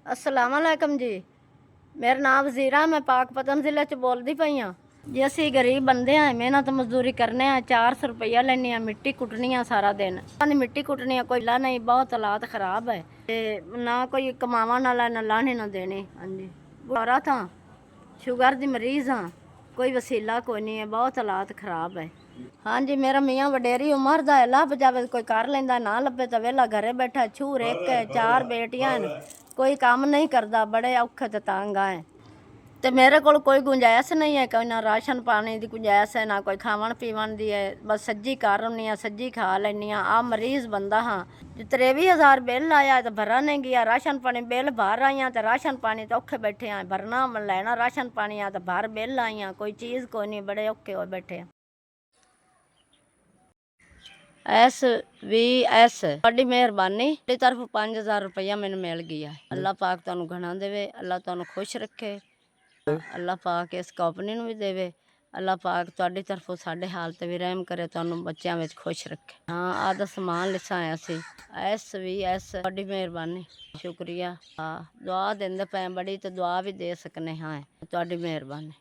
अस्सलाम वालेकुम जी। मेरा नाम वजीरा, मैं पाकपतन जिले च बोलती पई हाँ जी। असी गरीब बंदे हैं, मेहनत मजदूरी करने हैं, 400 रुपया लेने, मिट्टी कुटनी सारा दिन। मिट्टी कुटनी कोई ला नहीं, बहुत हालात खराब है ते ना कोई कमावा ना ना लाने ना देने। हाँ जी, बुरा था, शुगर दी मरीज हाँ, कोई वसीला कोई नहीं है, बहुत हालात खराब है। हाँ जी, मेरा मियाँ वडेरी उम्र दा है, लभ जावे कोई कर लेंदा, ना लभे तो वेला घरे बैठा। छूर एक है, 4 बेटियां हैं, कोई काम नहीं करता, बड़े औखे ते तंग आए। ते मेरे को कोई गुंजाइश नहीं है, कोई ना राशन पानी की गुंजाइश है, ना कोई खावन पीवन की है। बस सज्जी कर रही हाँ, सज्जी खा लैनी हाँ। आ मरीज बंदा हाँ, 23,000 बिल आया तो भरा नहीं गया। राशन पानी बिल भर आई हाँ, तो राशन पानी तो औखे बैठे हैं, भरना लैना राशन पानी आ तो भर बिल आई हाँ, कोई चीज़ कोई नहीं, बड़े औखे हो बैठे हैं। SVS ਤੁਹਾਡੀ ਮਿਹਰਬਾਨੀ, ਤੁਹਾਡੀ ਤਰਫ 5000 रुपया मैंने मिल गया। अल्लाह पाक ਤੁਹਾਨੂੰ घना देवे, अल्लाह ਤੁਹਾਨੂੰ खुश रखे, अल्लाह पाक इस कंपनी ਨੂੰ भी देवे। अल्लाह पाक ਤੁਹਾਡੀ ਤਰਫੋਂ ਸਾਡੇ ਹਾਲ ਤੇ ਵੀ ਰਹਿਮ ਕਰੇ, ਤੁਹਾਨੂੰ ਬੱਚਿਆਂ ਵਿੱਚ ਖੁਸ਼ ਰੱਖੇ। ਹਾਂ, ਆਦਾ ਸਮਾਨ ਲਿਸਾਇਆ ਸੀ। SVS ਤੁਹਾਡੀ ਮਿਹਰਬਾਨੀ, ਸ਼ੁਕਰੀਆ। ਹਾਂ, ਦੁਆ ਦਿੰਦੇ ਪਏ ਬੜੀ, ਤੇ ਦੁਆ ਵੀ ਦੇ ਸਕਨੇ ਹਾਂ, ਤੁਹਾਡੀ ਮਿਹਰਬਾਨੀ।